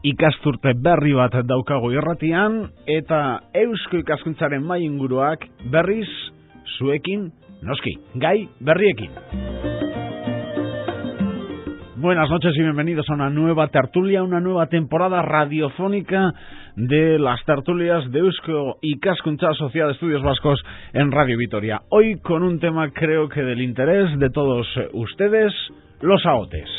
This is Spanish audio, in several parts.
Ikasturte berri bat daukagu irratian, eta Eusko Ikaskuntzaren mahai inguruak berriz zuekin, noski, gai berriekin. Buenas noches y bienvenidos a una nueva tertulia, una nueva temporada radiofónica de las tertulias de Eusko Ikaskuntza, Sociedad de Estudios Vascos en Radio Vitoria. Hoy con un tema creo que del interés de todos ustedes, los AOTES.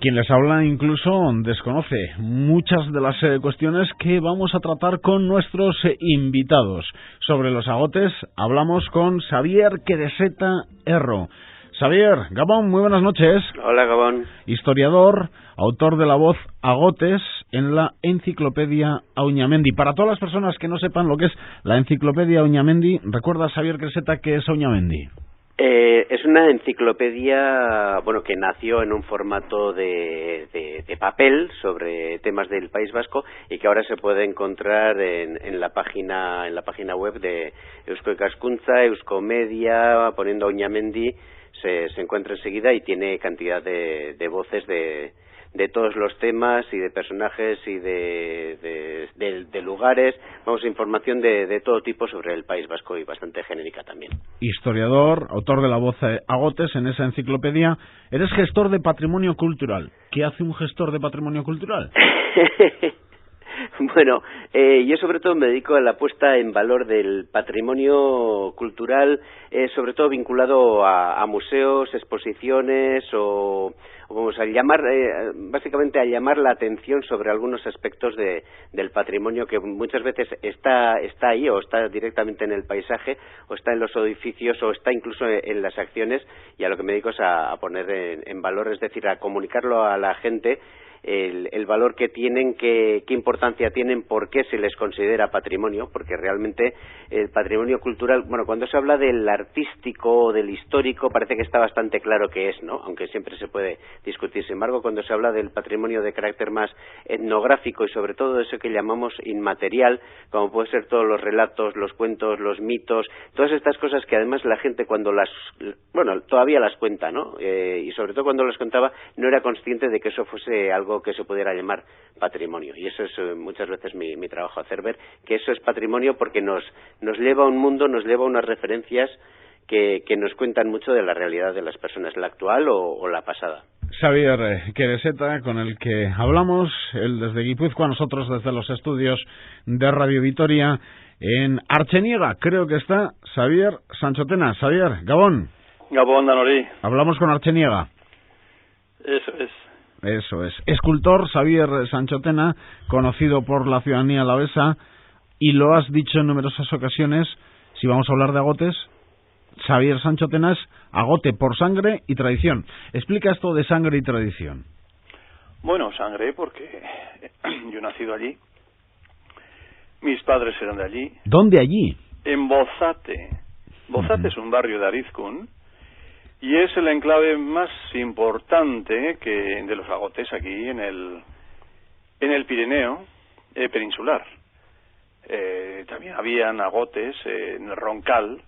Quien les habla incluso desconoce muchas de las cuestiones que vamos a tratar con nuestros invitados. Sobre los agotes hablamos con Xavier Quereseta Erro. Xavier, Gabón, muy buenas noches. Hola, Gabón. Historiador, autor de la voz Agotes en la Enciclopedia Auñamendi. Para todas las personas que no sepan lo que es la Enciclopedia Auñamendi, ¿recuerda, Xavier Quereseta, qué es Auñamendi? Es una enciclopedia, que nació en un formato de papel sobre temas del País Vasco y que ahora se puede encontrar en la página web de Eusko Ikaskuntza, Euskomedia, poniendo Auñamendi, se encuentra enseguida y tiene cantidad de voces de todos los temas y de personajes y de lugares, información de todo tipo sobre el País Vasco y bastante genérica también. Historiador, autor de la voz Agotes en esa enciclopedia. Eres gestor de patrimonio cultural. ¿Qué hace un gestor de patrimonio cultural? Yo sobre todo me dedico a la puesta en valor del patrimonio cultural, sobre todo vinculado a museos, exposiciones o vamos a llamar, básicamente a llamar la atención sobre algunos aspectos del patrimonio que muchas veces está ahí o está directamente en el paisaje o está en los edificios o está incluso en las acciones, y a lo que me dedico es a poner en valor, es decir, a comunicarlo a la gente el valor que tienen, qué importancia tienen, por qué se les considera patrimonio, porque realmente el patrimonio cultural, cuando se habla del artístico o del histórico parece que está bastante claro qué es, ¿no? Aunque siempre se puede discutir. Sin embargo, cuando se habla del patrimonio de carácter más etnográfico y sobre todo eso que llamamos inmaterial, como puede ser todos los relatos, los cuentos, los mitos, todas estas cosas que además la gente cuando todavía las cuenta, ¿no? Y sobre todo cuando las contaba no era consciente de que eso fuese algo que se pudiera llamar patrimonio, y eso es muchas veces mi trabajo, hacer ver que eso es patrimonio porque nos lleva a un mundo, nos lleva a unas referencias que nos cuentan mucho de la realidad de las personas, la actual o la pasada. Xavier Quereseta, con el que hablamos, él desde Guipúzcoa, nosotros desde los estudios de Radio Vitoria en Artziniega, creo que está Xavier Sanchotena. Xavier, Gabón. Gabón, Danori. Hablamos con Artziniega. Eso es. Escultor Xavier Sanchotena, conocido por la ciudadanía alavesa, y lo has dicho en numerosas ocasiones, si vamos a hablar de agotes, Xavier Sanchotena es agote por sangre y tradición. Explica esto de sangre y tradición. Sangre porque yo he nacido allí, mis padres eran de allí. ¿Dónde allí? En Bozate. Bozate es un barrio de Arizkun, y es el enclave más importante de los agotes aquí en el Pirineo peninsular. También habían agotes en el Roncal.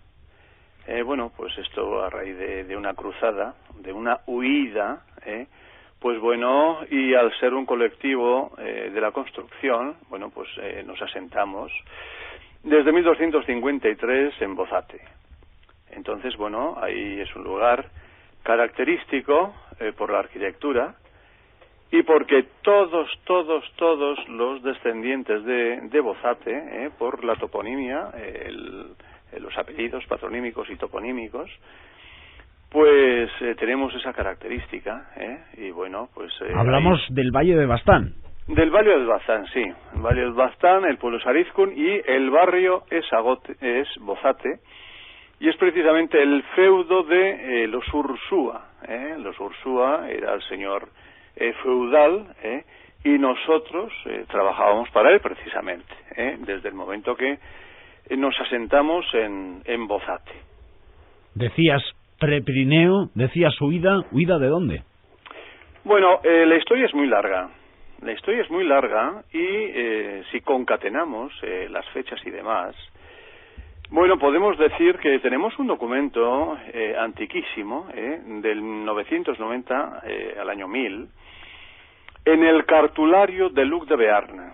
Esto a raíz de una cruzada, de una huida, y al ser un colectivo de la construcción, nos asentamos desde 1253 en Bozate. Entonces, ahí es un lugar característico por la arquitectura y porque todos los descendientes de Bozate, por la toponimia, los apellidos patronímicos y toponímicos, tenemos esa característica, hablamos del Valle de Baztán. Del Valle del Baztán, sí. El Valle del Baztán, el pueblo es Arizkun y el barrio es Bozate. Y es precisamente el feudo de los Ursúa. Los Ursúa era el señor feudal, y nosotros trabajábamos para él precisamente, desde el momento que nos asentamos en Bozate. Decías prepirineo, decías huida ¿de dónde? La historia es muy larga. Y si concatenamos las fechas y demás, Bueno, podemos decir que tenemos un documento antiquísimo, del 990 al año 1000, en el cartulario de Luc de Bearn.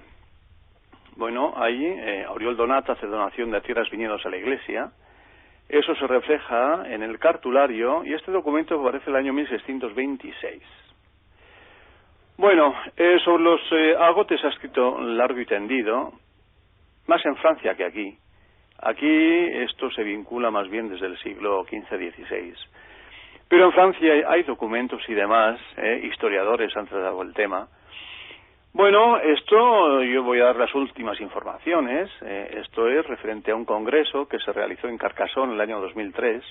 Bueno, ahí Oriol Donat hace donación de tierras viñedos a la Iglesia. Eso se refleja en el cartulario y este documento aparece el año 1626. Bueno, sobre los agotes ha escrito largo y tendido, más en Francia que aquí. Aquí esto se vincula más bien desde el siglo XV-XVI. Pero en Francia hay documentos y demás, historiadores han tratado el tema. Bueno, esto yo voy a dar las últimas informaciones. Esto es referente a un congreso que se realizó en Carcassonne en el año 2003.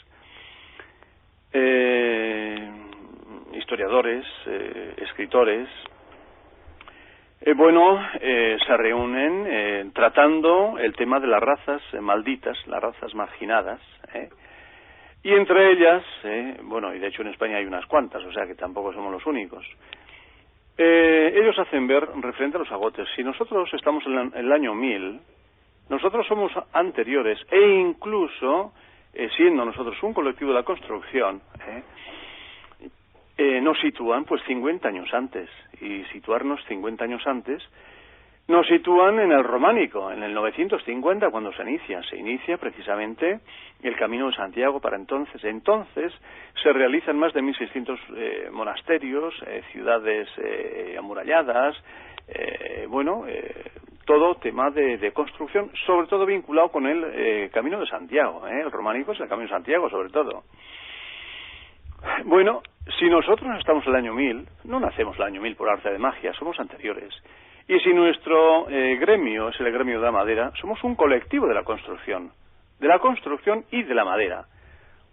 Historiadores, escritores, se reúnen tratando el tema de las razas malditas, las razas marginadas, y entre ellas, y de hecho en España hay unas cuantas, o sea que tampoco somos los únicos. Ellos hacen ver, referente a los agotes, si nosotros estamos en el año 1000, nosotros somos anteriores, e incluso, siendo nosotros un colectivo de la construcción, nos sitúan pues 50 años antes, y situarnos 50 años antes nos sitúan en el románico, en el 950 cuando se inicia precisamente el Camino de Santiago. Para entonces se realizan más de 1600 monasterios, ciudades amuralladas, todo tema de construcción, sobre todo vinculado con el Camino de Santiago, el románico es el Camino de Santiago sobre todo. Bueno, si nosotros estamos en el año 1000, no nacemos el año 1000 por arte de magia, somos anteriores. Y si nuestro gremio es el gremio de la madera, somos un colectivo de la construcción y de la madera,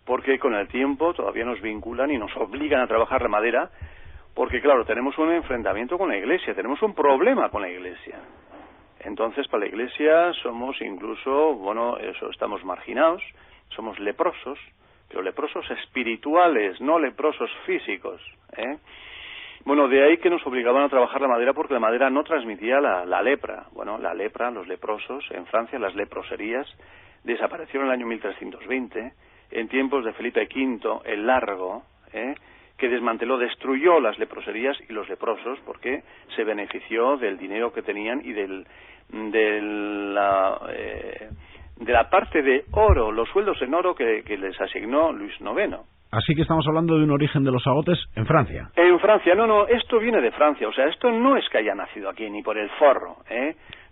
porque con el tiempo todavía nos vinculan y nos obligan a trabajar la madera, porque claro, tenemos un enfrentamiento con la Iglesia, tenemos un problema con la Iglesia. Entonces, para la Iglesia somos incluso, estamos marginados, somos leprosos, pero leprosos espirituales, no leprosos físicos, de ahí que nos obligaban a trabajar la madera porque la madera no transmitía la lepra. Bueno, la lepra, los leprosos, en Francia las leproserías desaparecieron en el año 1320, en tiempos de Felipe V el Largo, que destruyó las leproserías y los leprosos porque se benefició del dinero que tenían y de la parte de oro, los sueldos en oro que les asignó Luis IX. Así que estamos hablando de un origen de los agotes en Francia. En Francia, no, esto viene de Francia, o sea, esto no es que haya nacido aquí, ni por el forro,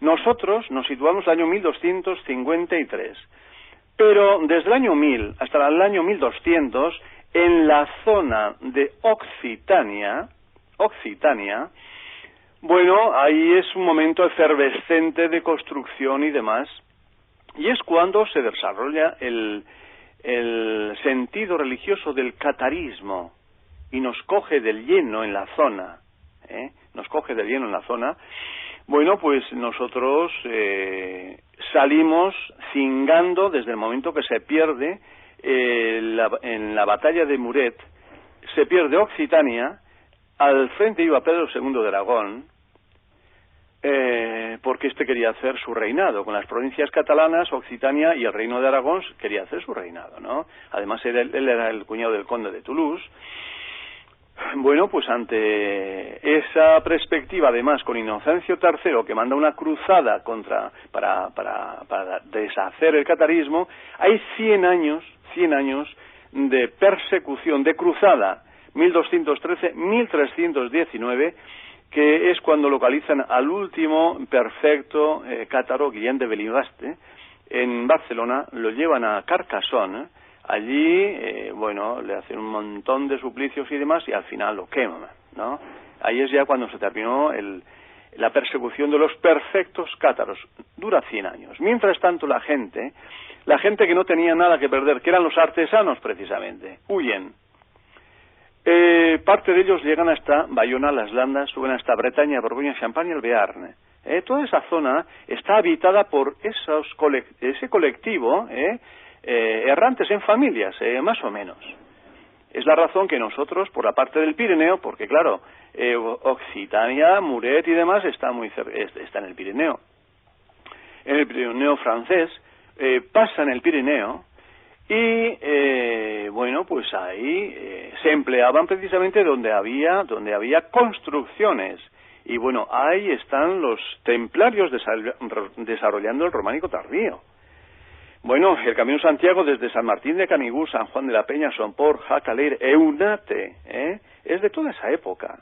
Nosotros nos situamos en el año 1253, pero desde el año 1000 hasta el año 1200, en la zona de Occitania, ahí es un momento efervescente de construcción y demás, y es cuando se desarrolla el sentido religioso del catarismo y nos coge del lleno en la zona, Bueno, pues nosotros salimos cingando desde el momento que se pierde en la batalla de Muret, se pierde Occitania, al frente iba Pedro II de Aragón, porque quería hacer su reinado. Con las provincias catalanas, Occitania y el reino de Aragón quería hacer su reinado, ¿no? Además, él era el cuñado del conde de Toulouse. Bueno, pues ante esa perspectiva, además, con Inocencio III, que manda una cruzada para deshacer el catarismo, hay 100 años de persecución, de cruzada, 1213-1319, que es cuando localizan al último perfecto cátaro, Guillén de Beligaste, en Barcelona, lo llevan a Carcassonne, allí, le hacen un montón de suplicios y demás, y al final lo queman, ¿no? Ahí es ya cuando se terminó la persecución de los perfectos cátaros. Dura 100 años. Mientras tanto, la gente que no tenía nada que perder, que eran los artesanos precisamente, huyen. Parte de ellos llegan hasta Bayona, las Landas, suben hasta Bretaña, Borgoña, Champaña y el Bearne. Toda esa zona está habitada por ese colectivo, errantes en familias, más o menos. Es la razón que nosotros, por la parte del Pirineo, porque claro, Occitania, Muret y demás está en el Pirineo. En el Pirineo francés, pasan el Pirineo y bueno, pues ahí se empleaban precisamente donde había construcciones. Y bueno, ahí están los templarios desarrollando el románico tardío. Bueno, el Camino de Santiago desde San Martín de Canigú, San Juan de la Peña, Somport, Jacaler, Eunate, es de toda esa época.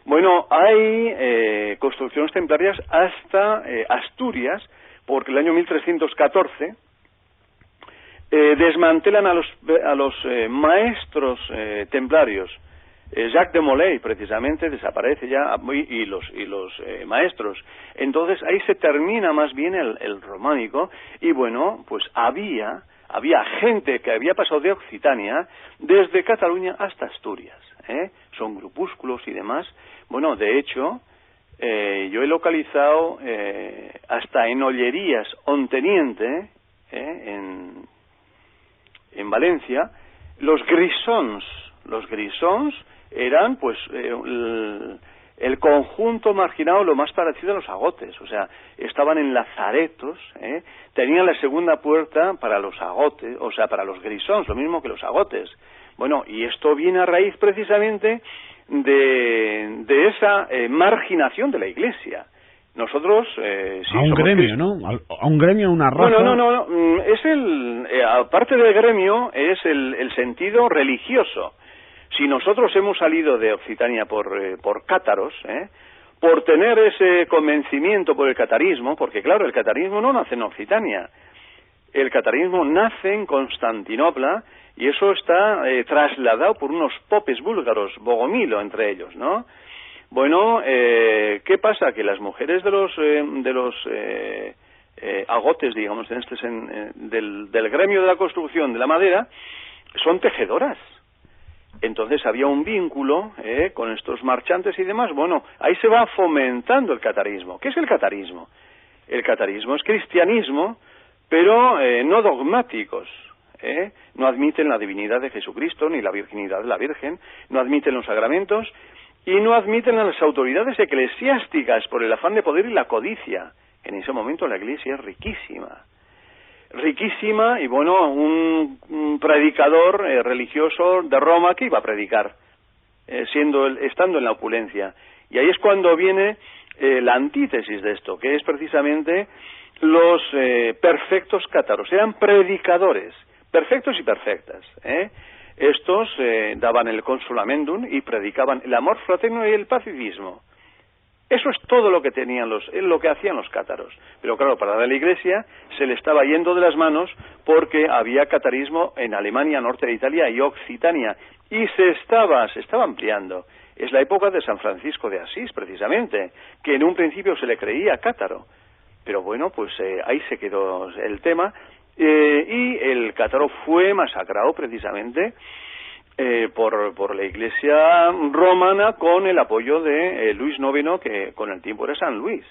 Bueno, hay construcciones templarias hasta Asturias, porque el año 1314 desmantelan a los maestros templarios. Jacques de Molay precisamente desaparece ya, y los maestros. Entonces ahí se termina más bien el románico. Y bueno, pues había gente que había pasado de Occitania desde Cataluña hasta Asturias, son grupúsculos y demás. Bueno, de hecho, yo he localizado hasta en Ollerías Onteniente, en Valencia, los grisons eran pues el conjunto marginado lo más parecido a los agotes, o sea, estaban en lazaretos, tenían la segunda puerta para los agotes, o sea, para los grisons, lo mismo que los agotes. Bueno, y esto viene a raíz precisamente de esa marginación de la Iglesia. Nosotros sí, a un gremio, ¿no? A un gremio, una raza. Bueno, no, es aparte del gremio, es el sentido religioso. Si nosotros hemos salido de Occitania por cátaros, por tener ese convencimiento por el catarismo, porque claro, el catarismo no nace en Occitania, el catarismo nace en Constantinopla, y eso está trasladado por unos popes búlgaros, Bogomilo entre ellos, ¿no? Bueno, ¿qué pasa? Que las mujeres de los agotes, digamos, del gremio de la construcción de la madera, son tejedoras. Entonces había un vínculo con estos marchantes y demás. Bueno, ahí se va fomentando el catarismo. ¿Qué es el catarismo? El catarismo es cristianismo, pero no dogmáticos. No admiten la divinidad de Jesucristo ni la virginidad de la Virgen, no admiten los sacramentos y no admiten a las autoridades eclesiásticas por el afán de poder y la codicia. En ese momento la Iglesia es riquísima, y bueno, un predicador religioso de Roma que iba a predicar, estando en la opulencia. Y ahí es cuando viene la antítesis de esto, que es precisamente los perfectos cátaros. Eran predicadores, perfectos y perfectas. Estos daban el consulamendum y predicaban el amor fraterno y el pacifismo. Eso es todo lo que lo que hacían los cátaros. Pero claro, para la Iglesia se le estaba yendo de las manos porque había catarismo en Alemania, norte de Italia y Occitania. Y se estaba ampliando. Es la época de San Francisco de Asís, precisamente, que en un principio se le creía cátaro. Pero bueno, pues ahí se quedó el tema. Y el cátaro fue masacrado precisamente por la Iglesia romana con el apoyo de Luis IX, que con el tiempo era San Luis.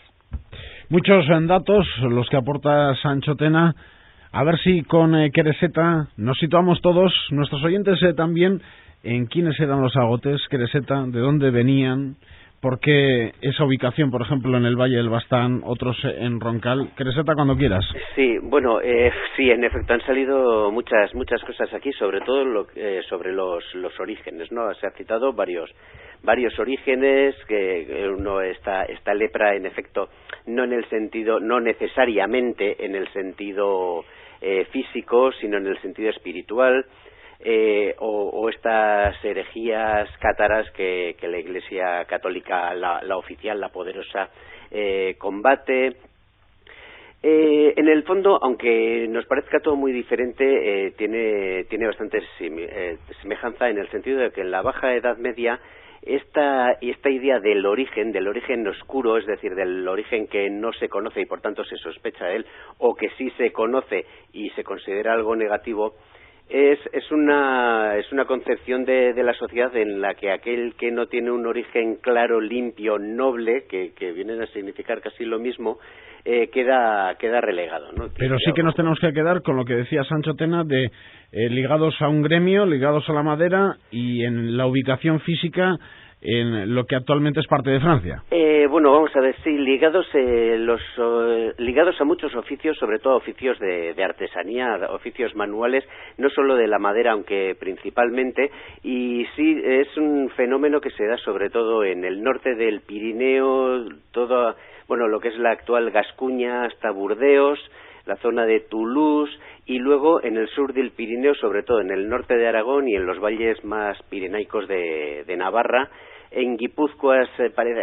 Muchos datos los que aporta Sancho Tena. A ver si con Quereseta nos situamos todos, nuestros oyentes también, en quiénes eran los agotes, Quereseta, de dónde venían, por qué esa ubicación, por ejemplo, en el Valle del Bastán, otros en Roncal. Quereseta, cuando quieras. Sí, bueno, sí, en efecto han salido muchas cosas aquí, sobre todo sobre los orígenes, ¿no? Se ha citado varios orígenes, que uno esta lepra, en efecto, no necesariamente en el sentido físico, sino en el sentido espiritual. O estas herejías cátaras que la Iglesia Católica, la oficial, la poderosa, combate. En el fondo, aunque nos parezca todo muy diferente, tiene bastante semejanza, en el sentido de que en la Baja Edad Media esta idea del origen oscuro, es decir, del origen que no se conoce y por tanto se sospecha de él, o que sí se conoce y se considera algo negativo, es una concepción de la sociedad en la que aquel que no tiene un origen claro, limpio, noble, que vienen a significar casi lo mismo, queda relegado, ¿no? Pero sí que nos tenemos que quedar con lo que decía Sancho Tena de ligados a un gremio, ligados a la madera, y en la ubicación física en lo que actualmente es parte de Francia. Bueno, vamos a ver, sí, ligados a muchos oficios, sobre todo oficios de artesanía, oficios manuales, no solo de la madera, aunque principalmente, y sí, es un fenómeno que se da sobre todo en el norte del Pirineo, lo que es la actual Gascuña hasta Burdeos, la zona de Toulouse, y luego en el sur del Pirineo, sobre todo en el norte de Aragón y en los valles más pirenaicos de Navarra. En Guipúzcoa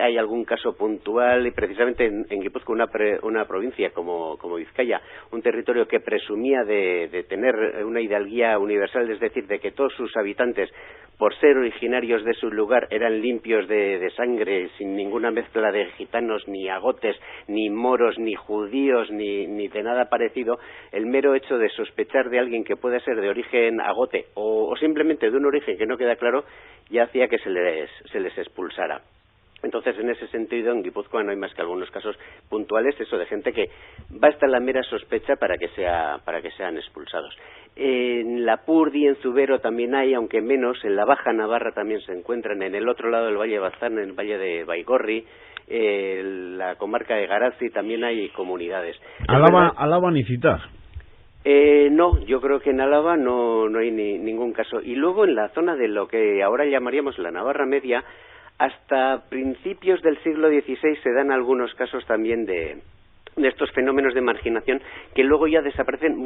hay algún caso puntual, y precisamente en Guipúzcoa, una provincia como Vizcaya, un territorio que presumía de tener una hidalguía universal, es decir, de que todos sus habitantes, por ser originarios de su lugar, eran limpios de sangre, sin ninguna mezcla de gitanos, ni agotes, ni moros, ni judíos, ni de nada parecido. El mero hecho de sospechar de alguien que pueda ser de origen agote o simplemente de un origen que no queda claro, ya hacía que se les expulsara. Entonces, en ese sentido, en Guipúzcoa no hay más que algunos casos puntuales, eso de gente que basta la mera sospecha para que sean expulsados. En Lapurdi, en Zubero también hay, aunque menos. En la Baja Navarra también se encuentran, en el otro lado del Valle de Baztán, en el Valle de Baigorri, la comarca de Garazi también hay comunidades. Álava ni citar. No, yo creo que en Álava no hay ningún caso. Y luego en la zona de lo que ahora llamaríamos la Navarra Media, hasta principios del siglo XVI se dan algunos casos también de estos fenómenos de marginación que luego ya desaparecen,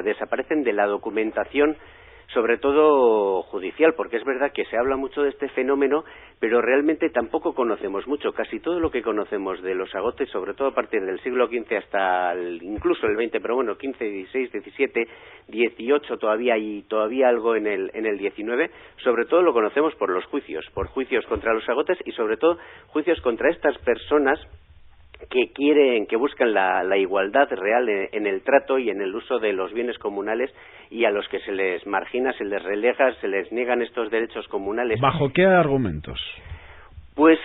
desaparecen de la documentación, sobre todo judicial, porque es verdad que se habla mucho de este fenómeno, pero realmente tampoco conocemos mucho. Casi todo lo que conocemos de los agotes, sobre todo a partir del siglo XV hasta incluso el XX, pero bueno, XV, XVI, XVII, XVIII todavía, y todavía algo en el XIX, sobre todo lo conocemos por los juicios, por juicios contra los agotes y sobre todo juicios contra estas personas que buscan la igualdad real en el trato y en el uso de los bienes comunales, y a los que se les margina, se les relega, se les niegan estos derechos comunales. ¿Bajo qué argumentos?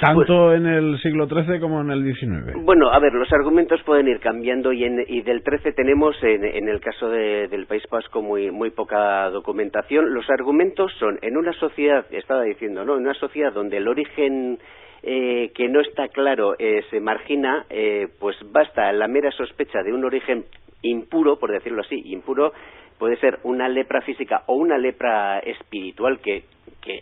Tanto en el siglo XIII como en el XIX. Bueno, a ver, los argumentos pueden ir cambiando, y del XIII tenemos, en el caso del País Vasco, muy poca documentación. Los argumentos son, en una sociedad, estaba diciendo, ¿no?, en una sociedad donde el origen que no está claro se margina, pues basta la mera sospecha de un origen impuro, por decirlo así. Impuro puede ser una lepra física o una lepra espiritual, que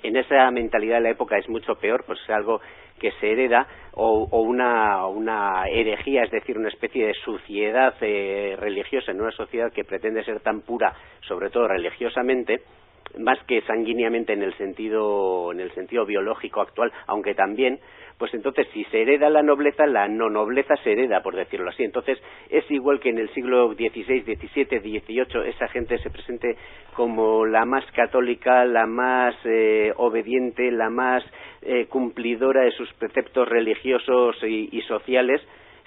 en esa mentalidad de la época es mucho peor, pues es algo que se hereda, o una herejía, es decir, una especie de suciedad religiosa en una sociedad que pretende ser tan pura, sobre todo religiosamente, más que sanguíneamente en el sentido biológico actual, aunque también, pues entonces si se hereda la nobleza, la no nobleza se hereda, por decirlo así. Entonces es igual que en el siglo XVI, XVII, XVIII esa gente se presente como la más católica, la más obediente, la más cumplidora de sus preceptos religiosos y sociales,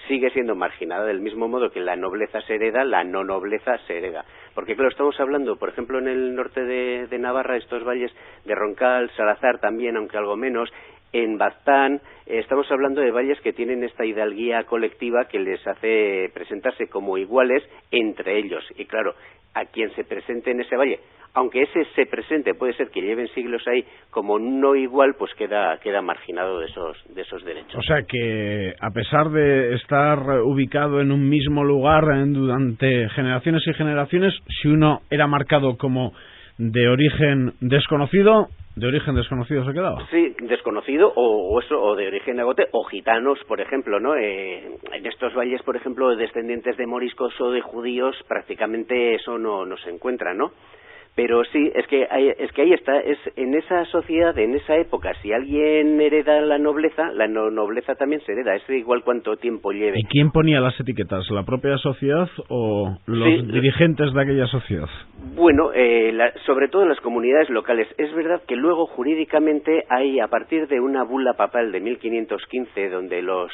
sigue siendo marginada. Del mismo modo que la nobleza se hereda, la no nobleza se hereda. Porque claro, estamos hablando, por ejemplo, en el norte de Navarra, estos valles de Roncal, Salazar también, aunque algo menos, en Baztán, estamos hablando de valles que tienen esta hidalguía colectiva que les hace presentarse como iguales entre ellos. Y claro, a quien se presente en ese valle, aunque ese se presente, puede ser que lleven siglos ahí, como no igual, pues queda marginado de esos derechos. O sea que, a pesar de estar ubicado en un mismo lugar durante generaciones y generaciones, si uno era marcado como de origen desconocido se quedaba. Sí, desconocido, o de origen agote, o gitanos, por ejemplo, ¿no? En estos valles, por ejemplo, descendientes de moriscos o de judíos, prácticamente eso no se encuentra, ¿no? Pero sí, es que ahí está, es en esa sociedad, en esa época, si alguien hereda la nobleza, la no nobleza también se hereda, es igual cuánto tiempo lleve. ¿Y quién ponía las etiquetas? ¿La propia sociedad o los dirigentes de aquella sociedad? Bueno, sobre todo en las comunidades locales. Es verdad que luego jurídicamente hay, a partir de una bula papal de 1515, donde los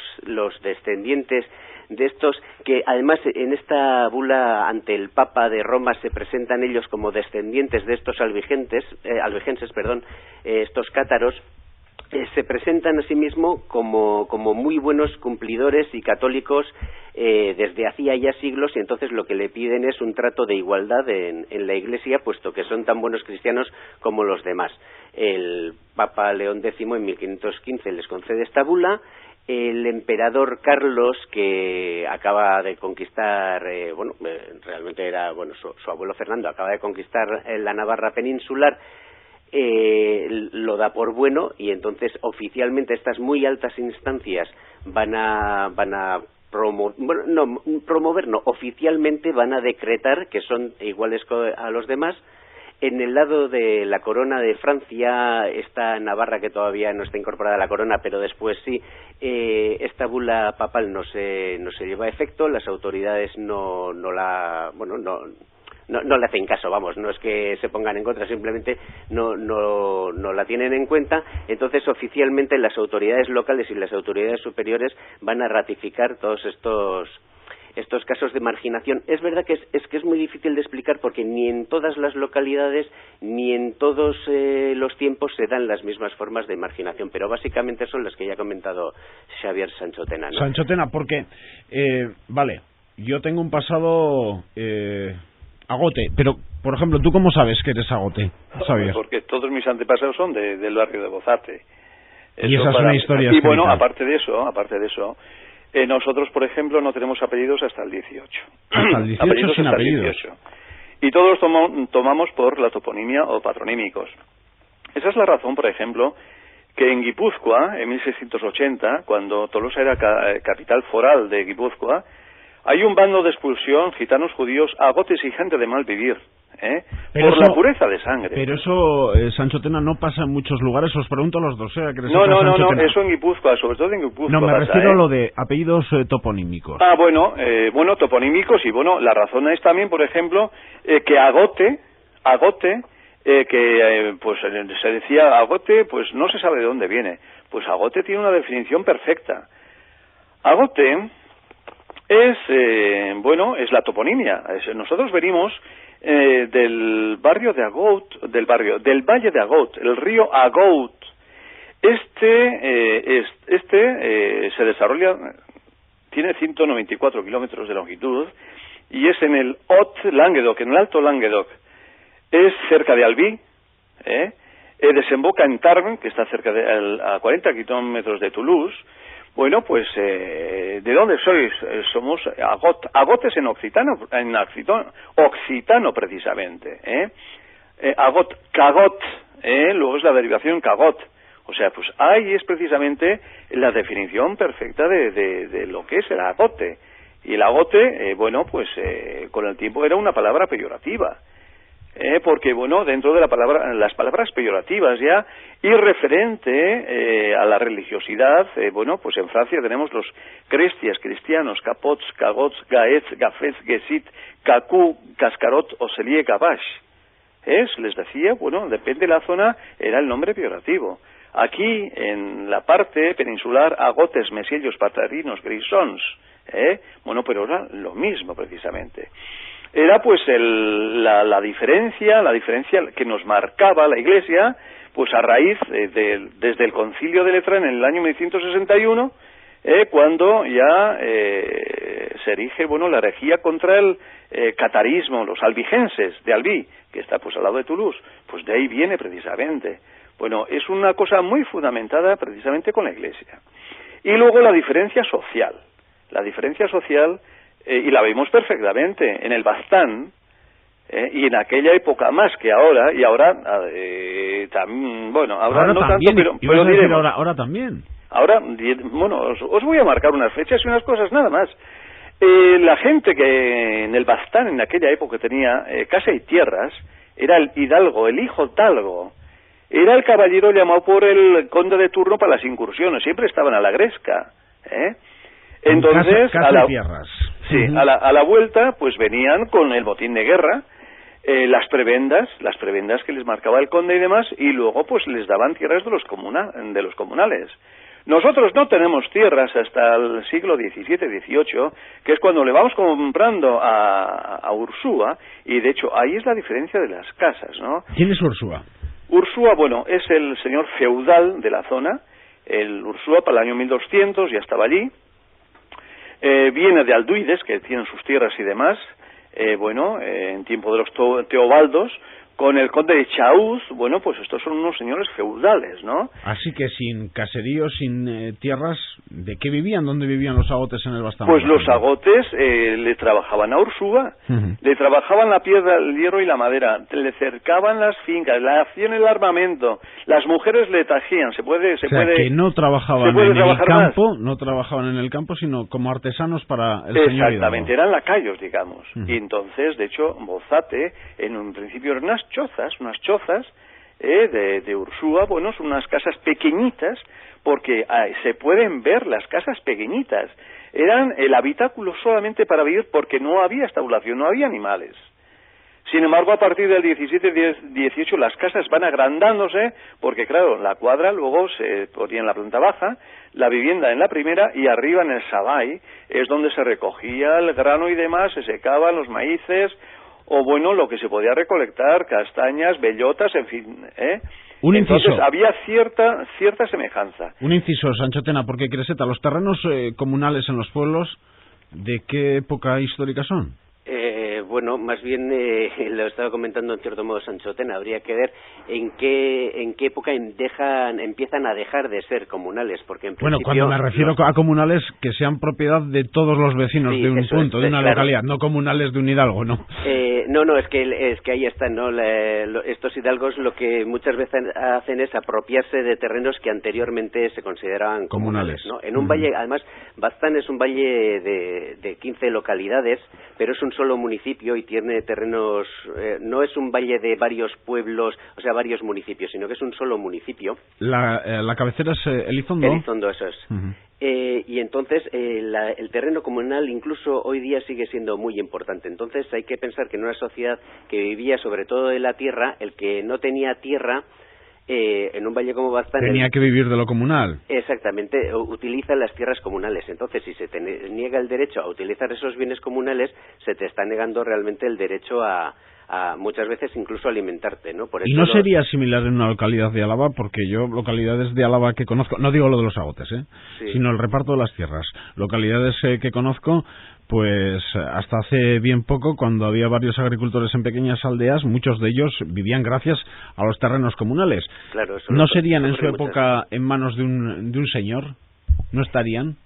descendientes de estos, que además en esta bula ante el Papa de Roma se presentan ellos como descendientes de estos albigenses, estos cátaros, se presentan a sí mismos como muy buenos cumplidores y católicos desde hacía ya siglos, y entonces lo que le piden es un trato de igualdad en la Iglesia, puesto que son tan buenos cristianos como los demás. El Papa León X en 1515 les concede esta bula. El emperador Carlos, que acaba de conquistar, realmente era, su abuelo Fernando acaba de conquistar la Navarra peninsular, lo da por bueno, y entonces oficialmente estas muy altas instancias oficialmente van a decretar que son iguales a los demás. En el lado de la corona de Francia, esta Navarra, que todavía no está incorporada a la corona, pero después sí, esta bula papal no se lleva a efecto. Las autoridades no le hacen caso, no es que se pongan en contra, simplemente no la tienen en cuenta. Entonces, oficialmente las autoridades locales y las autoridades superiores van a ratificar todos estos casos de marginación. Es verdad que es muy difícil de explicar, porque ni en todas las localidades ni en todos los tiempos se dan las mismas formas de marginación, pero básicamente son las que ya ha comentado Xavier Sanchotena, ¿no? Sanchotena, porque, yo tengo un pasado agote, pero, por ejemplo, ¿tú cómo sabes que eres agote, Xavier? Porque todos mis antepasados son del barrio de Bozate. Y esa es una historia escrita. Y bueno, aparte de eso, nosotros, por ejemplo, no tenemos apellidos hasta el 18. Hasta el 18 sin apellidos. Y todos tomamos por la toponimia o patronímicos. Esa es la razón, por ejemplo, que en Guipúzcoa, en 1680, cuando Tolosa era capital foral de Guipúzcoa, hay un bando de expulsión, gitanos, judíos, agotes y gente de mal vivir, por la pureza de sangre. Pero eso, Sanchotena, no pasa en muchos lugares. Os pregunto a los dos, No, eso en Guipúzcoa, sobre todo en Guipúzcoa. No, me refiero a lo de apellidos toponímicos. Toponímicos, y la razón es también, por ejemplo, que agote, se decía agote, pues no se sabe de dónde viene. Pues agote tiene una definición perfecta. Agote es la toponimia. Nosotros venimos del barrio de Agout, del valle de Agout, el río Agout. Se desarrolla, tiene 194 kilómetros de longitud, y es en el Haut-Languedoc, en el Alto Languedoc. Es cerca de Albi, desemboca en Tarn, que está a 40 kilómetros de Toulouse. ¿De dónde sois? Somos agotes en occitano precisamente. Agot, cagot, luego es la derivación cagot. O sea, pues ahí es precisamente la definición perfecta de lo que es el agote. Y el agote, con el tiempo era una palabra peyorativa. Porque dentro de las palabras peyorativas ya, y referente a la religiosidad, en Francia tenemos los cristianos, capots, cagots, gaets, gafets, gesit, cacú, cascarot o selie gabash. Les decía, depende de la zona, era el nombre peyorativo. Aquí, en la parte peninsular, agotes, mesillos, patarinos, grisons, pero era lo mismo precisamente. Era la diferencia que nos marcaba la Iglesia, pues a raíz desde el Concilio de Letrán en el año 1161, cuando ya se erige la herejía contra el catarismo, los albigenses de Albi, que está pues al lado de Toulouse. Pues de ahí viene precisamente. Es una cosa muy fundamentada precisamente con la Iglesia. Y luego la diferencia social. Y la vemos perfectamente en el Baztán, y en aquella época más que ahora, y ahora ahora no también, tanto, pero diremos. Ahora también. Ahora, os voy a marcar unas fechas y unas cosas nada más. La gente que en el Baztán en aquella época tenía casa y tierras, era el hidalgo, el hijo talgo, era el caballero llamado por el conde de turno para las incursiones, siempre estaban a la gresca, Entonces, a la vuelta, pues venían con el botín de guerra, las prebendas que les marcaba el conde y demás, y luego pues les daban tierras de los comunales. Nosotros no tenemos tierras hasta el siglo XVII, XVIII, que es cuando le vamos comprando a Ursúa, y de hecho ahí es la diferencia de las casas, ¿no? ¿Quién es Ursúa? Ursúa, bueno, es el señor feudal de la zona. El Ursúa para el año 1200 ya estaba allí. Viene de Alduides, que tienen sus tierras y demás. En tiempo de los Teobaldos, con el conde de Chauz. Bueno, pues estos son unos señores feudales, ¿no? Así que sin caseríos, sin tierras, ¿de qué vivían? ¿Dónde vivían los agotes en el Baztán? Pues los agotes le trabajaban a Ursúa, le trabajaban la piedra, el hierro y la madera, le cercaban las fincas, le hacían el armamento, las mujeres le tajían, que no trabajaban en el campo, no trabajaban en el campo, sino como artesanos para el señor Hidalgo. Exactamente, eran lacayos, digamos. Y entonces, de hecho, Bozate, en un principio eran unas chozas de Ursúa, bueno, son unas casas pequeñitas, porque se pueden ver las casas pequeñitas. Eran el habitáculo solamente para vivir, porque no había estabulación, no había animales. Sin embargo, a partir del 17-18 las casas van agrandándose, porque claro, la cuadra luego se ponía en la planta baja, la vivienda en la primera, y arriba en el sabay es donde se recogía el grano y demás, se secaban los maíces, o bueno, lo que se podía recolectar, castañas, bellotas, en fin, Entonces había cierta semejanza. Un inciso, Sancho Tena, porque Creseta, los terrenos comunales en los pueblos, ¿de qué época histórica son? Bueno, más bien lo estaba comentando en cierto modo Sancho Tena, habría que ver en qué época empiezan a dejar de ser comunales, porque en principio... Bueno, cuando me refiero a comunales que sean propiedad de todos los vecinos de un punto, de una localidad, no comunales de un hidalgo, ¿no? No, es que ahí están, ¿no? Estos hidalgos lo que muchas veces hacen es apropiarse de terrenos que anteriormente se consideraban comunales, ¿no? En un valle, además, Baztán es un valle de 15 localidades, pero es un solo municipio y tiene terrenos, no es un valle de varios pueblos, o sea, varios municipios, sino que es un solo municipio. La cabecera es Elizondo. Elizondo, eso es. Y entonces el terreno comunal incluso hoy día sigue siendo muy importante. Entonces hay que pensar que en una sociedad que vivía sobre todo de la tierra, el que no tenía tierra, en un valle como Baztán... Tenía que vivir de lo comunal. Exactamente, utiliza las tierras comunales. Entonces, si se te niega el derecho a utilizar esos bienes comunales, se te está negando realmente el derecho a muchas veces incluso alimentarte, ¿no? Por eso y no sería similar en una localidad de Álava, porque yo localidades de Álava que conozco, no digo lo de los agotes, sí, sino el reparto de las tierras. Localidades que conozco, pues hasta hace bien poco, cuando había varios agricultores en pequeñas aldeas, muchos de ellos vivían gracias a los terrenos comunales. Claro, ¿No serían en su época en manos de un señor? ¿No estarían?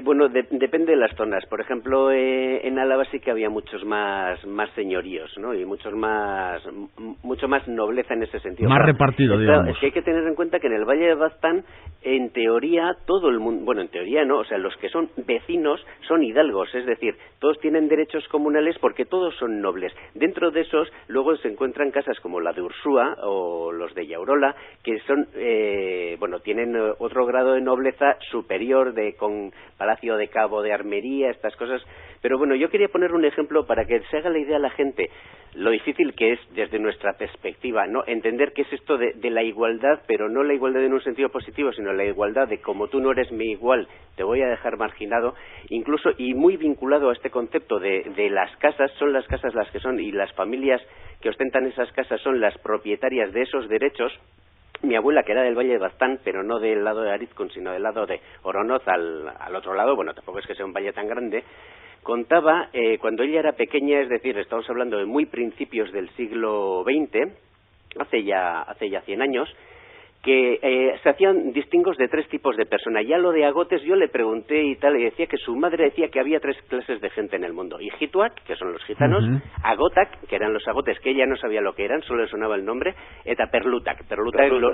Bueno, depende de las zonas. Por ejemplo, en Álava sí que había muchos más señoríos, ¿no? Y mucho más nobleza en ese sentido. Más repartido, digamos. Es que hay que tener en cuenta que en el Valle de Baztán, en teoría, todo el mundo... Bueno, en teoría no, o sea, los que son vecinos son hidalgos, es decir, todos tienen derechos comunales porque todos son nobles. Dentro de esos, luego se encuentran casas como la de Ursúa o los de Yaurola, que son, tienen otro grado de nobleza superior con Palacio de Cabo de Armería, estas cosas. Pero bueno, yo quería poner un ejemplo para que se haga la idea a la gente lo difícil que es desde nuestra perspectiva, ¿no? Entender qué es esto de la igualdad, pero no la igualdad en un sentido positivo, sino la igualdad de como tú no eres mi igual, te voy a dejar marginado, incluso, y muy vinculado a este concepto de las casas, son las casas las que son, y las familias que ostentan esas casas son las propietarias de esos derechos. Mi abuela, que era del Valle de Baztán, pero no del lado de Arizcún, sino del lado de Oronoz, al otro lado, bueno, tampoco es que sea un valle tan grande, contaba, cuando ella era pequeña, es decir, estamos hablando de muy principios del siglo XX, hace ya 100 años, que se hacían distingos de 3 tipos de personas. Ya lo de agotes yo le pregunté y tal, y decía que su madre decía que había 3 clases de gente en el mundo. Igituac, que son los gitanos, Agotac, que eran los agotes, que ella no sabía lo que eran, solo le sonaba el nombre, eta Perlutac.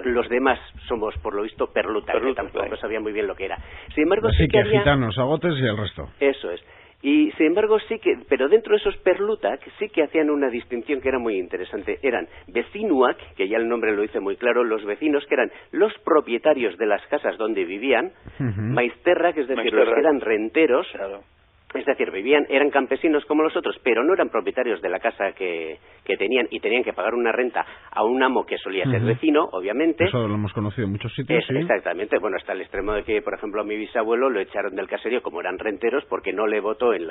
Los demás somos, por lo visto, Perlutac, que tampoco sabía muy bien lo que era. Sin embargo, sí que había gitanos, agotes y el resto. Eso es. Y sin embargo sí que, pero dentro de esos Perlutac sí que hacían una distinción que era muy interesante. Eran vecinuac, que ya el nombre lo dice muy claro, los vecinos que eran los propietarios de las casas donde vivían, maisterrac, es decir, los que eran renteros, claro. Es decir, eran campesinos como los otros, pero no eran propietarios de la casa que tenían y tenían que pagar una renta a un amo que solía ser vecino, obviamente. Eso lo hemos conocido en muchos sitios, sí. Exactamente, bueno, hasta el extremo de que, por ejemplo, a mi bisabuelo lo echaron del caserío como eran renteros porque no le votó en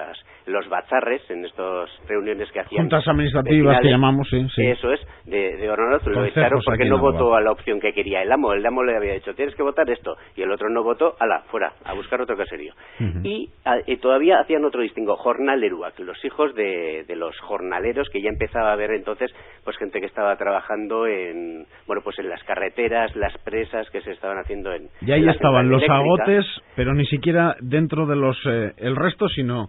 los bazarres, en estas reuniones que hacían. Juntas administrativas que llamamos, sí. Eso es, de Honorato, lo echaron porque no votó a la opción que quería el amo. El amo le había dicho, tienes que votar esto, y el otro no votó, fuera, a buscar otro caserío. Y todavía hacían otro distingo, jornaleruak, los hijos de los jornaleros, que ya empezaba a haber entonces pues gente que estaba trabajando en las carreteras, las presas que se estaban haciendo en... Y ahí estaban los agotes, pero ni siquiera dentro de el resto, sino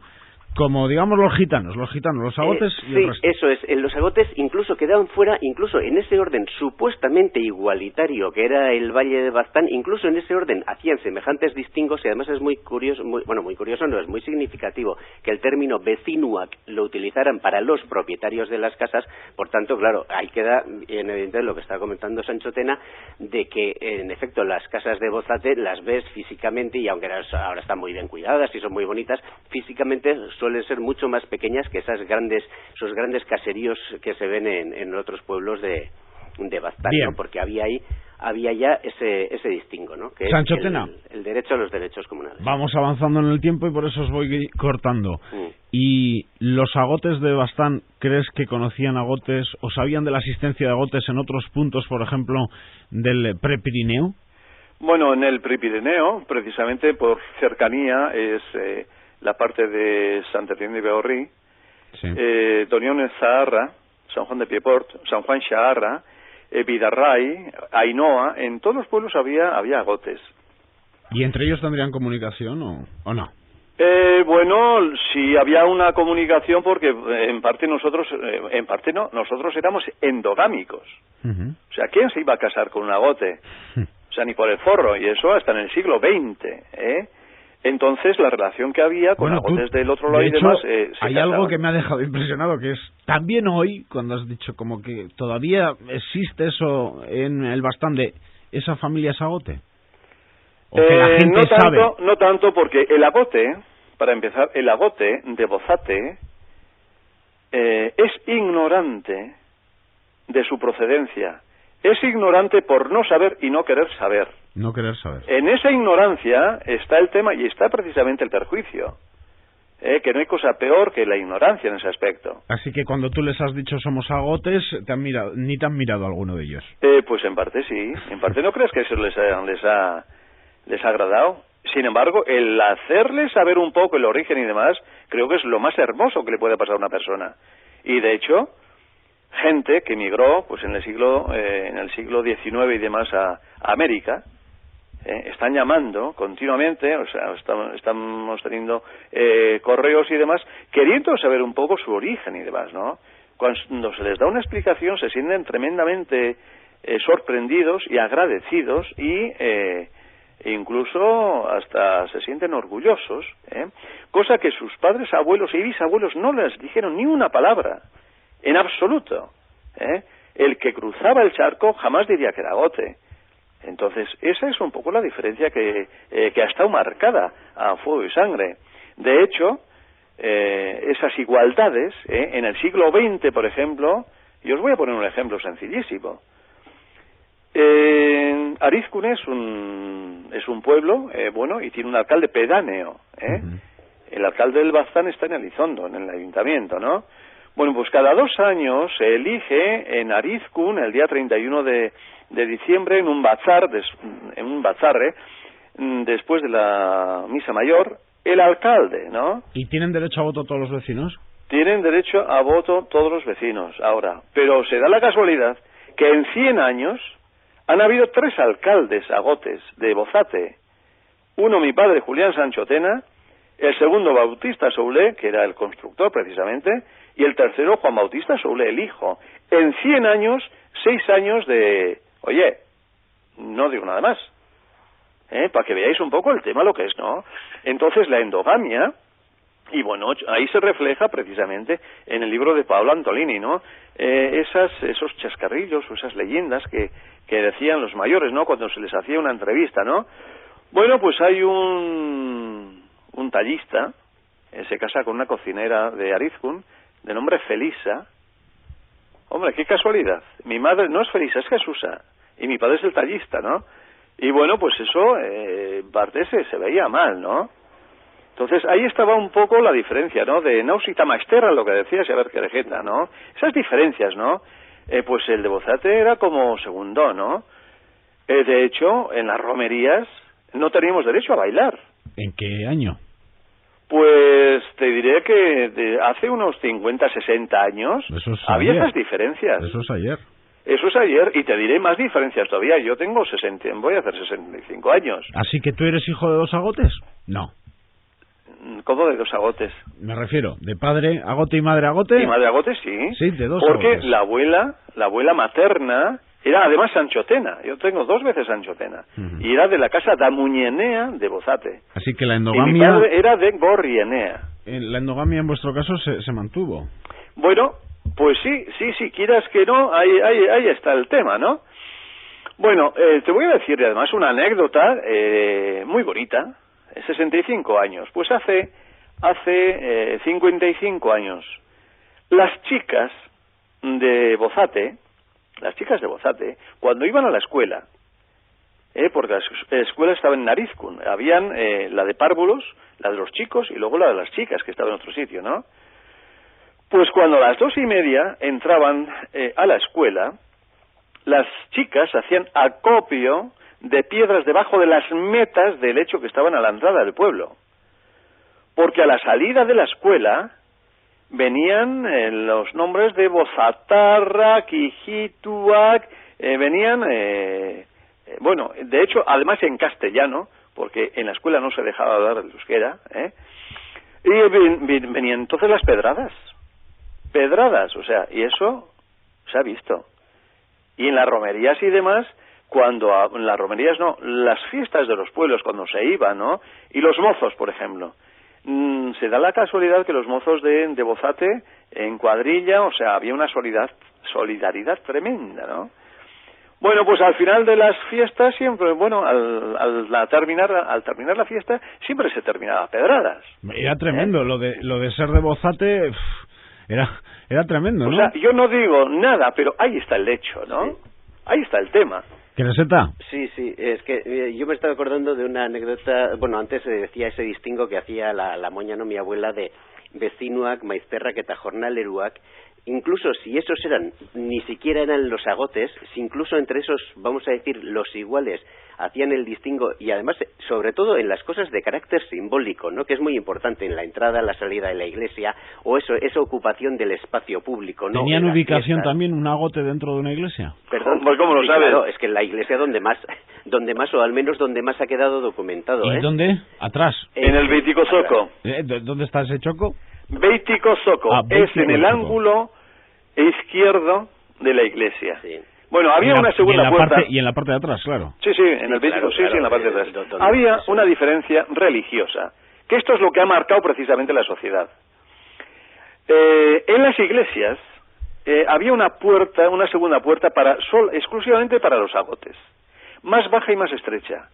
como digamos los gitanos, los agotes y el resto. Sí, eso es, los agotes incluso quedaban fuera, incluso en ese orden supuestamente igualitario que era el Valle de Baztán, incluso en ese orden hacían semejantes distingos, y además es muy curioso, muy curioso no, es muy significativo que el término vecinuak lo utilizaran para los propietarios de las casas. Por tanto, claro, ahí queda en evidente lo que está comentando Sancho Tena, de que en efecto las casas de Bozate las ves físicamente, y aunque ahora están muy bien cuidadas y son muy bonitas, físicamente suelen ser mucho más pequeñas que esos grandes caseríos que se ven en otros pueblos de Baztán, ¿no? Porque había ya ese distingo, ¿no? Que Sancho es Tena, el derecho a los derechos comunales. Vamos avanzando en el tiempo y por eso os voy cortando. ¿Y los agotes de Baztán, crees que conocían agotes o sabían de la existencia de agotes en otros puntos, por ejemplo, del Prepirineo? Bueno, en el Prepirineo, precisamente por cercanía, es la parte de Sant Etienne de Beorri, Donión en Zaharra, San Juan de Pieport, San Juan Xaharra, Vidarray, Ainhoa, en todos los pueblos había agotes. ¿Y entre ellos tendrían comunicación o no? Bueno, sí había una comunicación porque en parte nosotros éramos endogámicos. O sea, ¿quién se iba a casar con un agote? O sea, ni por el forro, y eso hasta en el siglo XX, ¿eh? Entonces, la relación que había con agotes del otro lado y demás... hay algo que me ha dejado impresionado, que es también hoy, cuando has dicho como que todavía existe eso en el Baztán de esa familia Sagote. ¿O que la gente sabe? No tanto, porque el agote, para empezar, el agote de Bozate es ignorante de su procedencia. Es ignorante por no saber y no querer saber. No querer saber. En esa ignorancia está el tema y está precisamente el perjuicio. Que no hay cosa peor que la ignorancia en ese aspecto. Así que cuando tú les has dicho somos agotes, ni te han mirado alguno de ellos. Pues en parte sí. En parte no crees que eso les ha agradado. Sin embargo, el hacerles saber un poco el origen y demás, creo que es lo más hermoso que le puede pasar a una persona. Y de hecho, gente que emigró pues en el siglo XIX y demás a América, están llamando continuamente, o sea, estamos teniendo correos y demás, queriendo saber un poco su origen y demás, ¿no? Cuando se les da una explicación se sienten tremendamente sorprendidos y agradecidos y incluso hasta se sienten orgullosos, cosa que sus padres, abuelos y bisabuelos no les dijeron ni una palabra, en absoluto. El que cruzaba el charco jamás diría que era agote. Entonces, esa es un poco la diferencia que ha estado marcada a fuego y sangre. De hecho, esas igualdades, en el siglo XX, por ejemplo, y os voy a poner un ejemplo sencillísimo. Arizkun es un pueblo, bueno, y tiene un alcalde pedáneo. El alcalde del Baztán está en Elizondo, en el ayuntamiento, ¿no? Bueno, pues cada 2 años se elige en Arizkun, el día 31 de diciembre, en un bazar, después de la misa mayor, el alcalde, ¿no? ¿Y tienen derecho a voto todos los vecinos? Tienen derecho a voto todos los vecinos, ahora. Pero se da la casualidad que en 100 años han habido 3 alcaldes agotes de Bozate. Uno, mi padre, Julián Sancho Tena, el segundo, Bautista Soulé, que era el constructor precisamente, y el tercero, Juan Bautista Soulé, el hijo. En 100 años, 6 años de... Oye, no digo nada más, para que veáis un poco el tema, lo que es, ¿no? Entonces, la endogamia, y bueno, ahí se refleja precisamente en el libro de Paolo Antolini, ¿no? Esos chascarrillos o esas leyendas que decían los mayores, ¿no? Cuando se les hacía una entrevista, ¿no? Bueno, pues hay un tallista, se casa con una cocinera de Arizkun, de nombre Felisa. Hombre, qué casualidad. Mi madre no es Felisa, es Jesusa. Y mi padre es el tallista, ¿no? Y bueno, pues eso, parte se veía mal, ¿no? Entonces, ahí estaba un poco la diferencia, ¿no? De Nausita Maesterra, lo que decías, y a ver qué regenta, ¿no? Esas diferencias, ¿no? Pues el de Bozate era como segundo, ¿no? De hecho, en las romerías no teníamos derecho a bailar. ¿En qué año? Pues te diré que hace unos 50, 60 años había ayer. esas diferencias. Eso es ayer. Eso es ayer, y te diré más diferencias todavía. Yo tengo voy a hacer 65 años. ¿Así que tú eres hijo de 2 agotes? No. ¿Cómo de 2 agotes? Me refiero, de padre agote y madre agote. Y madre agote, sí. Sí, de 2 Porque agotes. la abuela materna era además sanchotena. Yo tengo 2 veces sanchotena. Y era de la casa Damuñenea de Bozate. Así que la Y endogamia... mi padre era de Gorrienea. La endogamia en vuestro caso se mantuvo. Bueno, pues sí, quieras que no, ahí está el tema, ¿no? Bueno, te voy a decir además una anécdota muy bonita. 65 años. Pues hace 55 años, las chicas de Bozate, cuando iban a la escuela, porque la escuela estaba en Arizkun, habían la de párvulos, la de los chicos y luego la de las chicas, que estaba en otro sitio, ¿no? Pues cuando a las 2:30 entraban a la escuela, las chicas hacían acopio de piedras debajo de las metas del lecho que estaban a la entrada del pueblo. Porque a la salida de la escuela venían los nombres de Bozatarra, Quijituac, venían, bueno, de hecho, además en castellano, porque en la escuela no se dejaba hablar el euskera, y venían entonces las pedradas, o sea, y eso se ha visto. Y en las romerías y demás, en las romerías no, las fiestas de los pueblos cuando se iban, ¿no? Y los mozos, por ejemplo. Se da la casualidad que los mozos de Bozate, en cuadrilla, o sea, había una solidaridad tremenda, ¿no? Bueno, pues al final de las fiestas siempre, bueno, al terminar la fiesta, siempre se terminaba a pedradas. Era tremendo, lo de ser de Bozate, era tremendo, ¿no? O sea, yo no digo nada, pero ahí está el hecho, ¿no? Sí. Ahí está el tema. ¿Queseta? Sí, es que yo me estaba acordando de una anécdota. Bueno, antes se decía ese distingo que hacía la moña, ¿no? Mi abuela, de vecinuak, maizterrak eta jornaleruak. Incluso si esos ni siquiera eran los agotes, si incluso entre esos, vamos a decir, los iguales, hacían el distingo, y además, sobre todo en las cosas de carácter simbólico, ¿no? Que es muy importante en la entrada, la salida de la iglesia, o esa ocupación del espacio público, ¿no? ¿Tenían ubicación también un agote dentro de una iglesia? Perdón, pues ¿cómo lo sabes? Claro, es que en la iglesia donde más, o al menos donde más ha quedado documentado, ¿Y dónde? Atrás. En el Beitico Zoco. ¿Dónde está ese choco? Beitico Zoco, es en el ángulo izquierdo de la iglesia. Sí. Bueno, había una segunda puerta. Y en la parte de atrás, claro. Sí, en el Beitico, sí, en la parte de atrás. Había una diferencia religiosa, que esto es lo que ha marcado precisamente la sociedad. En las iglesias había una segunda puerta exclusivamente para los agotes, más baja y más estrecha,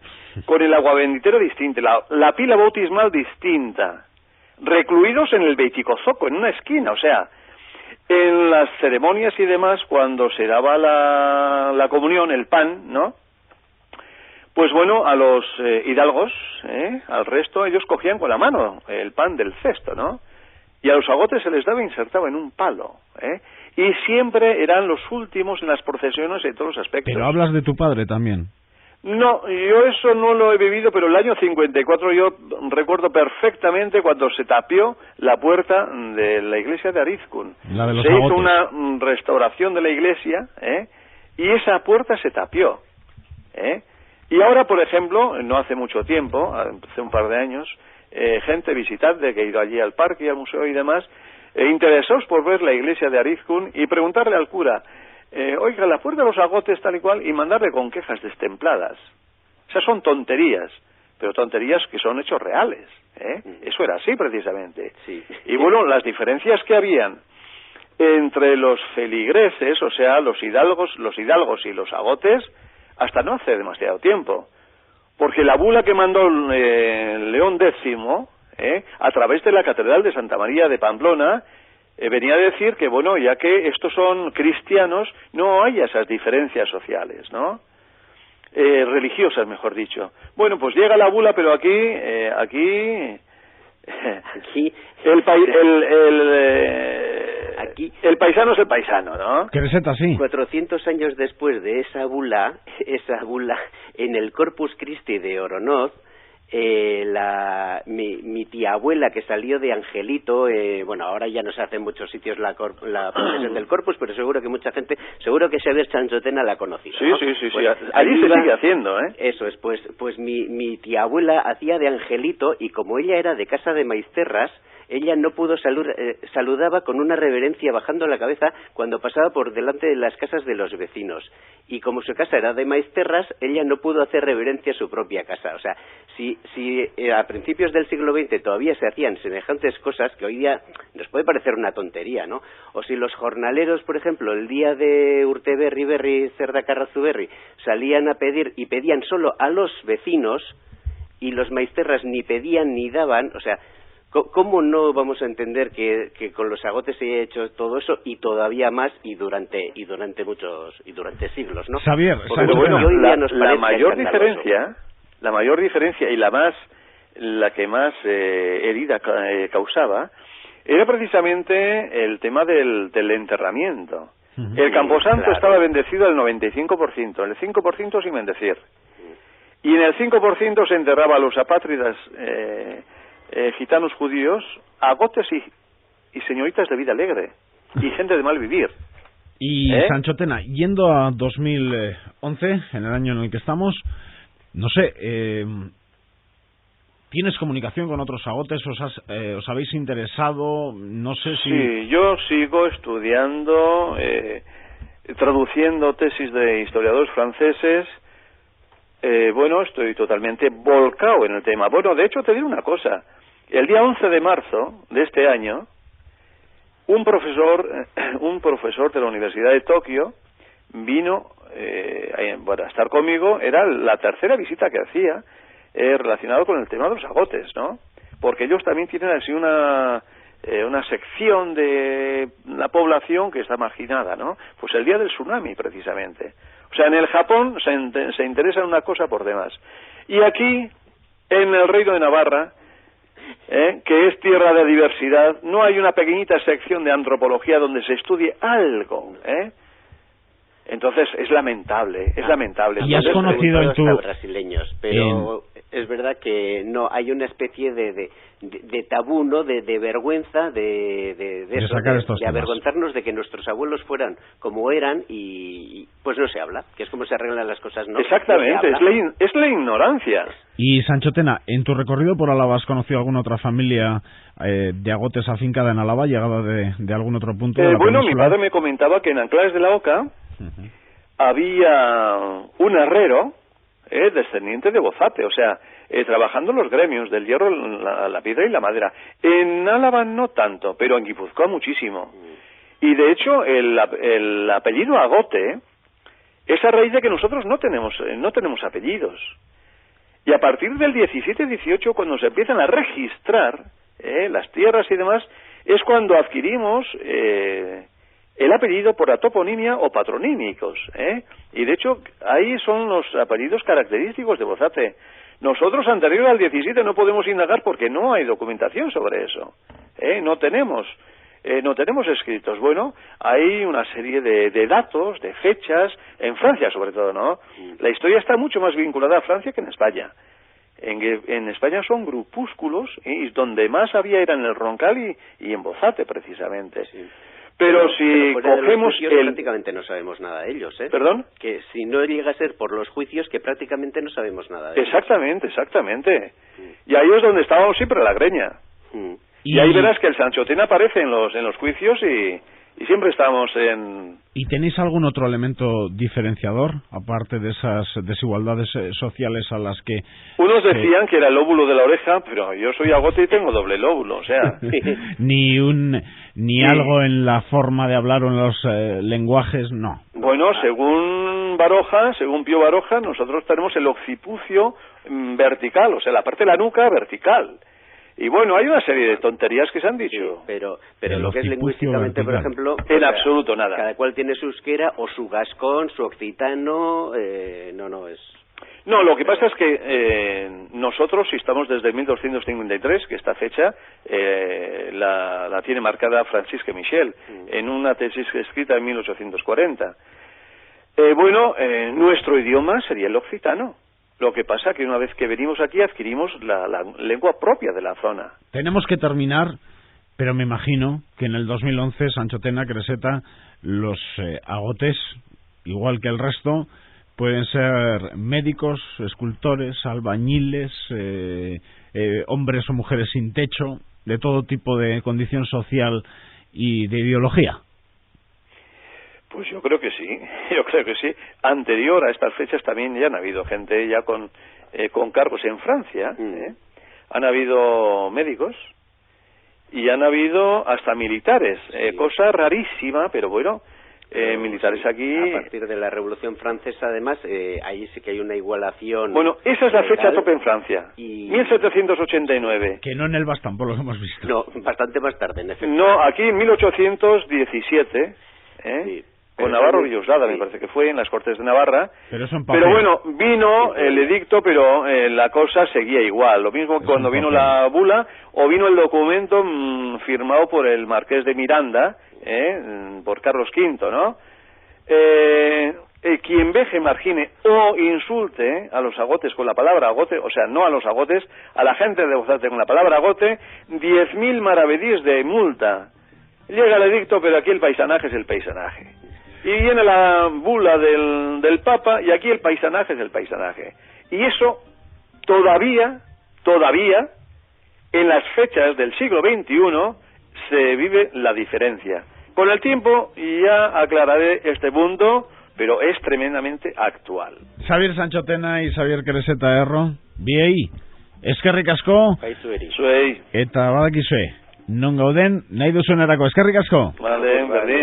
con el aguabenditero distinto, la pila bautismal distinta, recluidos en el Beitico Zoco, en una esquina, o sea, en las ceremonias y demás, cuando se daba la comunión, el pan, ¿no? Pues bueno, a los hidalgos, al resto, ellos cogían con la mano el pan del cesto, ¿no? Y a los agotes se les daba insertado en un palo, y siempre eran los últimos en las procesiones en todos los aspectos. Pero hablas de tu padre también. No, yo eso no lo he vivido, pero el año 54 yo recuerdo perfectamente cuando se tapió la puerta de la iglesia de Arizkun. La de los se agotes. hizo una restauración de la iglesia, y esa puerta se tapió. Y ahora, por ejemplo, no hace mucho tiempo, hace un par de años, gente visitante que ha ido allí al parque y al museo y demás, interesados por ver la iglesia de Arizkun y preguntarle al cura, oiga, la puerta de los agotes tal y cual, y mandarle con quejas destempladas. O sea, son tonterías, pero tonterías que son hechos reales, Eso era así precisamente. Sí. Y bueno, las diferencias que habían entre los feligreses, o sea, los hidalgos y los agotes, hasta no hace demasiado tiempo, porque la bula que mandó León X, a través de la Catedral de Santa María de Pamplona, venía a decir que, bueno, ya que estos son cristianos, no hay esas diferencias sociales, ¿no? Religiosas, mejor dicho. Bueno, pues llega la bula, pero aquí el paisano es el paisano, ¿no? Creseta, sí. 400 años después de esa bula, en el Corpus Christi de Oronoz, mi tía abuela, que salió de Angelito, bueno, ahora ya no se hace en muchos sitios la procesión del Corpus, pero seguro que mucha gente, seguro que Xavier Sanchotena la ha conocido, ¿no? Sí. Pues, allí se sigue haciendo, ¿eh? Eso es, pues mi tía abuela hacía de Angelito, y como ella era de casa de Maisterras, ella no pudo saludaba con una reverencia bajando la cabeza cuando pasaba por delante de las casas de los vecinos. Y como su casa era de Maisterras, ella no pudo hacer reverencia a su propia casa. O sea, si a principios del siglo XX todavía se hacían semejantes cosas, que hoy día nos puede parecer una tontería, ¿no? O si los jornaleros, por ejemplo, el día de Urteberri, Berri, Cerda Carrazuberri, salían a pedir y pedían solo a los vecinos, y los Maisterras ni pedían ni daban, o sea, ¿cómo no vamos a entender que con los agotes se haya hecho todo eso y todavía más y durante siglos, ¿no? Xavier, pero bueno, la mayor diferencia y la que más herida causaba era precisamente el tema del enterramiento. El camposanto estaba bendecido al 95%, el 5% sin bendecir. Y en el 5% se enterraba a los apátridas gitanos judíos, agotes y señoritas de vida alegre y gente de mal vivir. Y Sanchotena, yendo a 2011, en el año en el que estamos, no sé, ¿tienes comunicación con otros agotes? ¿Os habéis interesado? No sé si... Sí, yo sigo estudiando, traduciendo tesis de historiadores franceses. Bueno, estoy totalmente volcado en el tema. Bueno, de hecho, te diré una cosa. El día 11 de marzo de este año, un profesor de la Universidad de Tokio vino a estar conmigo. Era la tercera visita que hacía relacionado con el tema de los agotes, ¿no? Porque ellos también tienen así una sección de la población que está marginada, ¿no? Pues el día del tsunami, precisamente. O sea, en el Japón se interesa en una cosa por demás. Y aquí, en el Reino de Navarra, que es tierra de diversidad, no hay una pequeñita sección de antropología donde se estudie algo, Entonces es lamentable, es lamentable. Y has conocido en tu... brasileños, pero es verdad que no hay una especie de tabú, ¿no? De vergüenza de eso, de avergonzarnos de que nuestros abuelos fueran como eran y pues no se habla, que es como se arreglan las cosas, ¿no? Exactamente, no es la ignorancia. Y Sanchotena, ¿en tu recorrido por Álava has conocido alguna otra familia de agotes afincada en Álava, llegada de algún otro punto de la bueno, península? Mi padre me comentaba que en Anclares de la Oca había un herrero descendiente de Bozate, o sea, trabajando en los gremios del hierro, la piedra y la madera. En Álava no tanto, pero en Guipúzcoa muchísimo. Y de hecho el apellido Agote es a raíz de que nosotros no tenemos apellidos. Y a partir del 17-18, cuando se empiezan a registrar las tierras y demás, es cuando adquirimos el apellido por toponimia o patronímicos, y de hecho ahí son los apellidos característicos de Bozate. Nosotros anterior al 17 no podemos indagar porque no hay documentación sobre eso, no tenemos escritos. Bueno, hay una serie de datos, de fechas, en Francia sobre todo, ¿no? La historia está mucho más vinculada a Francia que en España. En España son grupúsculos, y donde más había era en el Roncal y en Bozate precisamente. Sí. Pero si cogemos prácticamente no sabemos nada de ellos, ¿Perdón? Que si no llega a ser por los juicios, que prácticamente no sabemos nada de ellos. Exactamente. Y ahí es donde estábamos siempre la greña. Y ahí verás que el Sanchotena aparece en los juicios y siempre estamos en... ¿Y tenéis algún otro elemento diferenciador, aparte de esas desigualdades sociales a las que... Unos decían que era el lóbulo de la oreja, pero yo soy agote y tengo doble lóbulo, o sea... ni algo en la forma de hablar o en los lenguajes, no. Bueno, según Pío Baroja, nosotros tenemos el occipucio vertical, o sea, la parte de la nuca vertical. Y bueno, hay una serie de tonterías que se han dicho. Sí, pero lo que es lingüísticamente, por ejemplo... En absoluto nada. Cada cual tiene su euskera o su gascón, su occitano, no es... No, lo que pasa es que nosotros, si estamos desde 1253, que esta fecha la tiene marcada Francisque Michel, en una tesis escrita en 1840. Nuestro idioma sería el occitano. Lo que pasa que una vez que venimos aquí adquirimos la lengua propia de la zona. Tenemos que terminar, pero me imagino que en el 2011, Sancho Tena, Creseta, los agotes, igual que el resto, pueden ser médicos, escultores, albañiles, hombres o mujeres sin techo, de todo tipo de condición social y de ideología. Pues yo creo que sí. Anterior a estas fechas también ya han habido gente ya con cargos en Francia, han habido médicos y han habido hasta militares, cosa rarísima, pero bueno, militares aquí... A partir de la Revolución Francesa, además, ahí sí que hay una igualación... Bueno, esa es la fecha tope en Francia, 1789. Que no en el Bastán, por lo que hemos visto. No, bastante más tarde, en efecto. No, aquí en 1817, sí. Con Navarro Villoslada, me parece que fue, en las Cortes de Navarra. Pero bueno, vino el edicto, pero la cosa seguía igual. Lo mismo cuando vino la bula, o vino el documento firmado por el Marqués de Miranda, por Carlos V, ¿no? Quien veje, margine o insulte a los agotes con la palabra agote, o sea, no a los agotes, a la gente de Bozate con la palabra agote, 10.000 maravedíes de multa. Llega el edicto, pero aquí el paisanaje es el paisanaje. Y viene la bula del Papa, y aquí el paisanaje es el paisanaje. Y eso todavía, en las fechas del siglo XXI, se vive la diferencia. Con el tiempo ya aclararé este punto, pero es tremendamente actual. Xavier Sancho Tena y Xavier Creseta Erro, biei, eskerrik asko, zuei, eta badakizue, non gauden, nahi duzuenerako, eskerrik asko. Vale, berdin.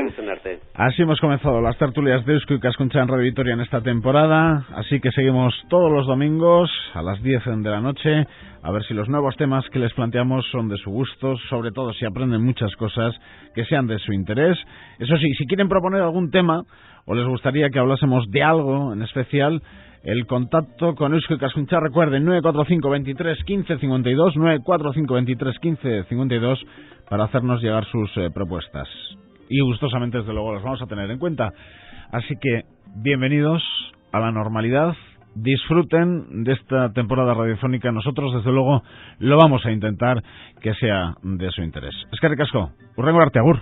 Así hemos comenzado las tertulias de Eusko Ikaskuntza en Radio Vitoria en esta temporada, así que seguimos todos los domingos a las 10 de la noche, a ver si los nuevos temas que les planteamos son de su gusto, sobre todo si aprenden muchas cosas que sean de su interés. Eso sí, si quieren proponer algún tema o les gustaría que hablásemos de algo en especial, el contacto con Eusko Ikaskuntza, recuerden, 945 23 15 52, 945 23 15 52, para hacernos llegar sus propuestas. Y gustosamente, desde luego, las vamos a tener en cuenta. Así que, bienvenidos a la normalidad, disfruten de esta temporada radiofónica. Nosotros, desde luego, lo vamos a intentar que sea de su interés. Eskerrik asko, hurrengo arte, agur.